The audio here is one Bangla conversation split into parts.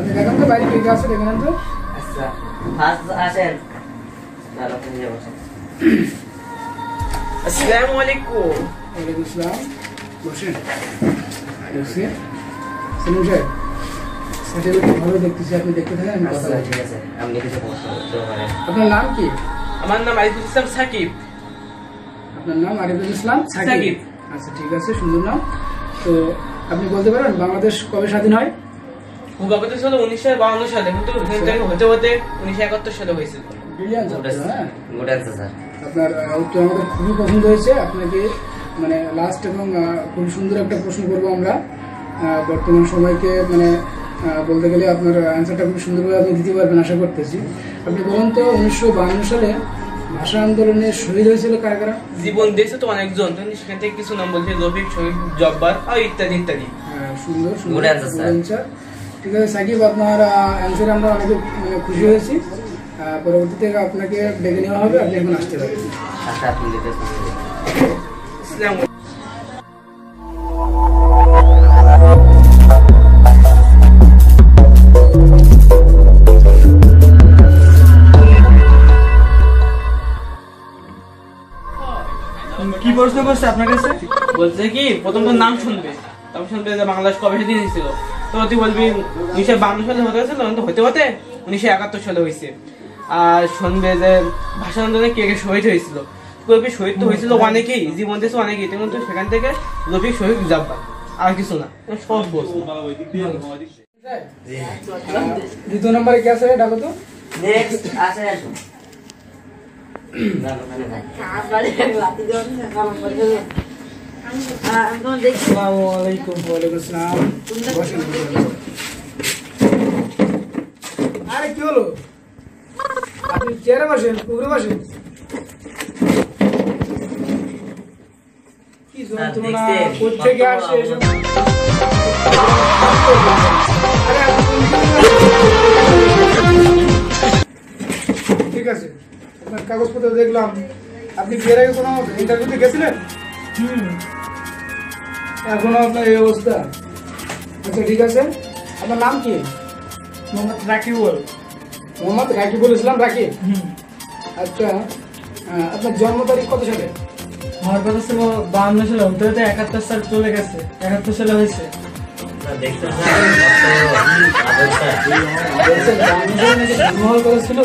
দেখেন তো বাইরে কে কে আছে দেখেন তো। আচ্ছা ফার্স্ট আসেন ভালো করে নিয়ে বসেন। আসসালামু আলাইকুম। ওয়ালাইকুম আসসালাম। বসেন। বসে সেলিম সাহেব সার্টিফিকেট ভালো দেখতেছি, আপনি দেখতে থাকেন, আমি কথা বলছি। ঠিক আছে আপনি কিছু প্রশ্ন করতে পারেন। আপনার নাম কি? আমার নাম আরিফুল ইসলাম সাকিব। আপনার নাম আরিফুল ইসলাম সাকিব। আচ্ছা ঠিক আছে, সুন্দর নাম। তো আপনি বলতে পারেন বাংলাদেশ কবে স্বাধীন হয়? বাংলাদেশ হলো 1952 সালে, কিন্তু হতে হতে 1971 সালে হয়েছিল। ব্রিলিয়ান্ট, হ্যাঁ গুড অ্যান্সার স্যার। আপনার উত্তর আমাদের খুবই পছন্দ হয়েছে। আপনাকে মানে লাস্ট এবং খুব সুন্দর একটা প্রশ্ন করবো আমরা। বর্তমান সময়কে মানে বলতে গেলে আপনার অ্যান্সারটা খুব সুন্দরভাবে আপনি দিতে পারবেন আশা করতেছি। আপনি বলুন তো 1952 সালে ভাষা আন্দোলনে শহীদ হয়েছিল কারা কারা? জীবন দিয়েছে তো অনেকজন, সেখান থেকে কিছু নাম বলছে, রফিক, শহীদ, জব্বার আর ইত্যাদি ইত্যাদি। সুন্দর সুন্দর Good answer, sir. answer। ঠিক আছে সাকিব, আপনার অ্যান্সারে আমরা অনেক খুশি হয়েছি। পরবর্তীতে আপনাকে ডেকে নেওয়া হবে, আপনি এখন আসতে পারেন। আচ্ছা আপনি দিতে আসসালামু আলাইকুম। কি প্রশ্ন করছে আপনার কাছে? বলছে কি প্রথম তো নাম শুনবে, তারপর শুনবে যে বাংলাদেশ কবে স্বাধীন হয়েছিল, তো তুই বলবি 1952 সালে হতে হয়েছিল, কিন্তু হতে হতে 1971 সালে হয়েছে। আর শুনবে যে ভাষা আন্দোলনে কে কে শহীদ হয়েছিল, বলবি শহীদ তো হয়েছিল অনেকেই, জীবন দিয়েছে অনেকেই, কিন্তু সেখান থেকে রফিক, শহীদ, জব্বার, আর কিছু না, সব বলছে। দ্বিতীয় নম্বরে কে আছে ডাকো তো। নেক্সট আসেন। আসসালামু আলাইকুম। ওয়ালাইকুম আসসালাম। বসেন, বসেন। আরে কি হলো, আপনি চেয়ারে বসেন, পুকুরে বসেন। কি যন্ত্রণা, কোত্থেকে আসে এসব? আরে ঠিক আছে, আপনার কাগজপত্র দেখলাম। আপনি বিয়ের আগে কোনো ইন্টারভিউতে গেছিলেন? এখনো আপনার এই অবস্থা? আচ্ছা ঠিক আছে, আপনার নাম কি? মোহাম্মদ রাকিবুল। মোহাম্মদ রাকিবুল ইসলাম রাকিব। আচ্ছা, আপনার জন্ম তারিখ কত সালে? আমার কথা ছিল 52 সালে, হতে হতে 71 সাল চলে গেছে, 71 সালে হয়েছে। দেখতে জন্ম হওয়ার কথা ছিল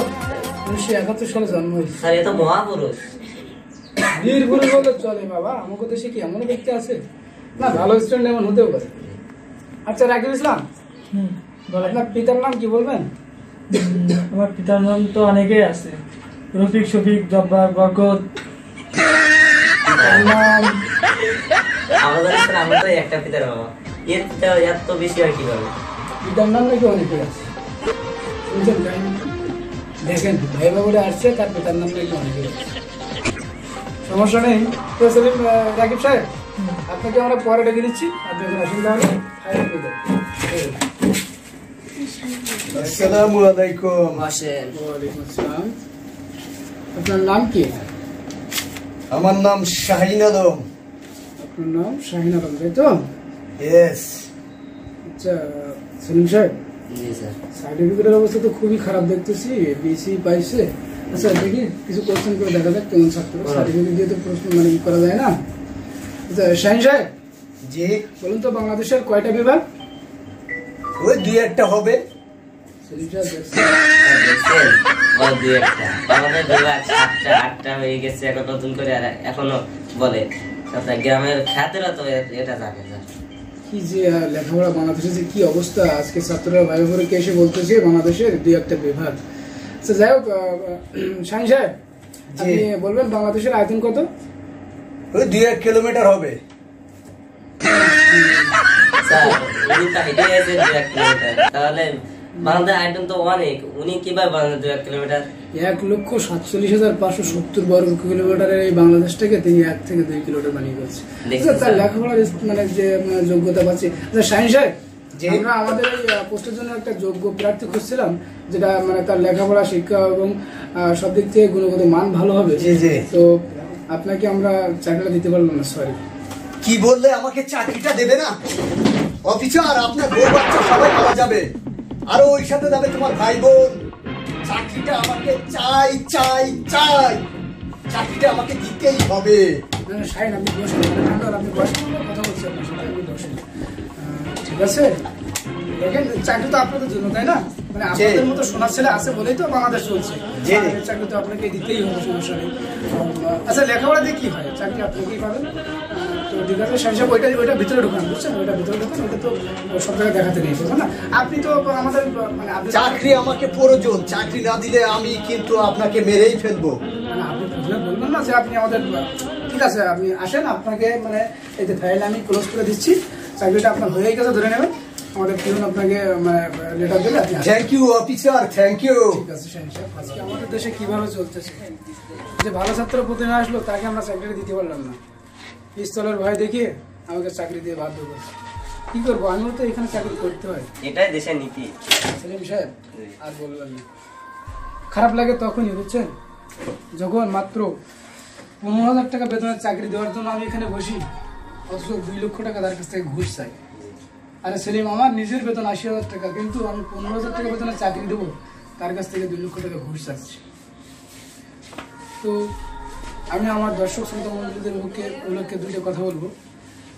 1971 সালে জন্ম হয়েছে। স্যার এ তো মহাপুরুষ। বীর পুরুষ বলে চলে বাবা, আমাকে দেশে কি এমনও দেখতে আছে না, ভালো স্টুডেন্ট এমন হতেও পারে। আচ্ছা রাকিব ইসলাম, আপনার পিতার নাম কি বলবেন? আমার পিতার নাম তো অনেকেই আছে, রফিক, শফিক, জব্বার, বরকত। নাম আমাদের স্যার আমরা তো একটা পিতার বাবা, এর পিতা এত বেশি হয় কিভাবে? পিতার নাম নাকি অনেকে আছে, শুনছেন তাই? দেখেন ভাইবা বলে আসছে, তার পিতার নাম নাকি অনেকে আছে। সমস্যা নেই। তো সেলিম রাকিব সাহেব, আপনাকে আমরা পরে ডেকে দিচ্ছি, আপনি এখন আসেন তাহলে। আসসালামু আলাইকুম। বসেন। ওয়ালাইকুম আসসালাম। আপনার নাম কি? আমার নাম শাহিন আলম। আপনার নাম শাহিন আলম, তাই তো? ইয়েস। আচ্ছা সেলিম সাহেব, জি স্যার। সার্টিফিকেটের অবস্থা তো খুবই খারাপ দেখতেছি, বিসি পাইছে। আচ্ছা দেখি কিছু কোশ্চেন করে দেখা যাক কেমন ছাত্র। সার্টিফিকেট দিয়ে তো প্রশ্ন মানে করা যায় না। আচ্ছা শাহিন সাহেব, জি। বলুন তো বাংলাদেশের কয়টা বিভাগ? ওই দুই একটা হবে। সেলিম সাহেব দেখছেন? দেখছেন? ওই দুই একটা। আমাদের বিভাগ 7টা 8টা হয়ে গেছে, এখন নতুন করে আর এখনো বলে। আচ্ছা গ্রামের খ্যাতেরা তো এটা জানে স্যার। কি যে লেখাপড়া, বাংলাদেশের যে কি অবস্থা, আজকে ছাত্ররা ভাই বোনকে এসে বলতেছে বাংলাদেশের দুই একটা বিভাগ। আচ্ছা যাই হোক, শাহিন সাহেব আপনি বলবেন বাংলাদেশের আয়তন কত? ওই 2-1 কিলোমিটার হবে। স্যার উনি তো হেঁটে গেছে 2-1 কিলোমিটার, তাহলে বাংলাদেশ আয়তন তো অনেক, উনি কিভাবে বাংলাদেশ 2-1 কিলোমিটার? 1,47,570 বর্গ কিলোমিটারের এই বাংলাদেশটাকে তিনি 1 থেকে 2 কিলোমিটার বানিয়ে ফেলছে। তার লেখাপড়ার মানে যে যোগ্যতা পাচ্ছে। আচ্ছা শাহিন সাহেব, আমরা আমাদের এই পোস্টের জন্য একটা যোগ্য প্রার্থী খুঁজছিলাম, যেটা মানে তার লেখাপড়া, শিক্ষা এবং সব দিক থেকে গুণগত মান ভালো হবে। তো আপনাকে আমরা চাকরিটা দিতে পারলাম না, সরি। কি বললে, আমাকে চাকরিটা দেবে না? অফিসার আপনার বউ বাচ্চা সবাই মারা যাবে। আর ওই সাথে যাবে তোমার ভাই বোন। চাকরিটা আমাকে চাই চাই চাই, চাকরিটা আমাকে দিতেই হবে। না না শাহিন, আপনি বসেন, আপনি বসেন, কথা বলছি আপনার সাথে, আপনি বসেন। ঠিক আছে, দেখেন চাকরি তো আপনাদের জন্য, তাই না? মানে আপনাদের মতো সোনার ছেলে আছে বলেই তো বাংলাদেশ চলছে। চাকরি তো আপনাকে দিতেই হবে, সমস্যা নেই। আচ্ছা, লেখাপড়া দিয়ে কি হয়? চাকরি আপনাকেই পাবেন। তো ঠিক আছে শাহিন সাহেব, ওইটা ভিতরে ঢোকান, বুঝছেন? ওইটা ভিতরে ঢোকান, ওইটা তো সব জায়গায় দেখাতে নেই, না? আপনি তো আমাদের মানে আপনি চাকরি আমাকে প্রয়োজন, চাকরি না দিলে আমি কিন্তু আপনাকে মেরেই ফেলবো। মানে আপনি প্রথমে বলবেন না যে আপনি আমাদের, ঠিক আছে আপনি আসেন, আপনাকে মানে এই যে ফাইল আমি ক্লোজ করে দিচ্ছি, চাকরিটা আপনার হয়ে গেছে, ধরে নেবেন। আমাদের পিউন আপনাকে লেটার দেবে, আপনি thank you officer, thank you. ঠিক আছে শাহিন সাহেব, আজকে আমাদের দেশে কিভাবে চলতেছে, যে ভালো ছাত্র প্রতিদিন আসলো তাকে আমরা চাকরি দিতে পারলাম না, পিস্তলের ভয় দেখিয়ে আমাকে চাকরি দিয়ে বাধ্য করছে। কি করবো, আমিও তো এখানে চাকরি করতে হয়। এটাই দেশের নীতি। সেলিম সাহেব আর বলবেন না, খারাপ লাগে তখনই, বুঝছেন, যখন মাত্র 15,000 টাকা বেতনের চাকরি দেওয়ার জন্য আমি এখানে বসি, অথচ 2 লক্ষ টাকা তার কাছ থেকে ঘুষ চাই। আরে সেলিম, আমার নিজের বেতন 80,000 টাকা, কিন্তু আমি 15,000 টাকা বেতনের চাকরি দেবো, তার কাছ থেকে 2 লক্ষ টাকা ঘুষ চাচ্ছি। তো আমি আমার দর্শক শ্রোতা মন্ডলীদের উপলক্ষে 2টা কথা বলবো।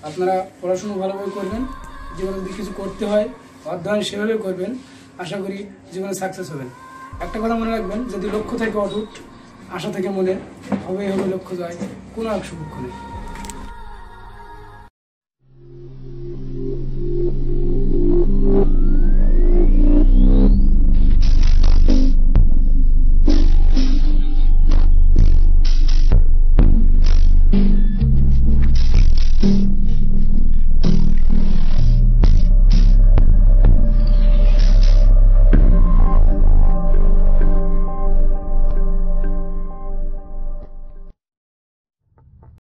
আপনারা পড়াশুনো ভালোভাবে করবেন, জীবনে যদি কিছু করতে হয় অধ্যয়ন সেভাবে করবেন, আশা করি জীবনে সাকসেস হবেন। একটা কথা মনে রাখবেন, যদি লক্ষ্য থাকে অটুট, আশা থেকে মনে হবে লক্ষ্য যায়, কোনো এক সুখ নেই।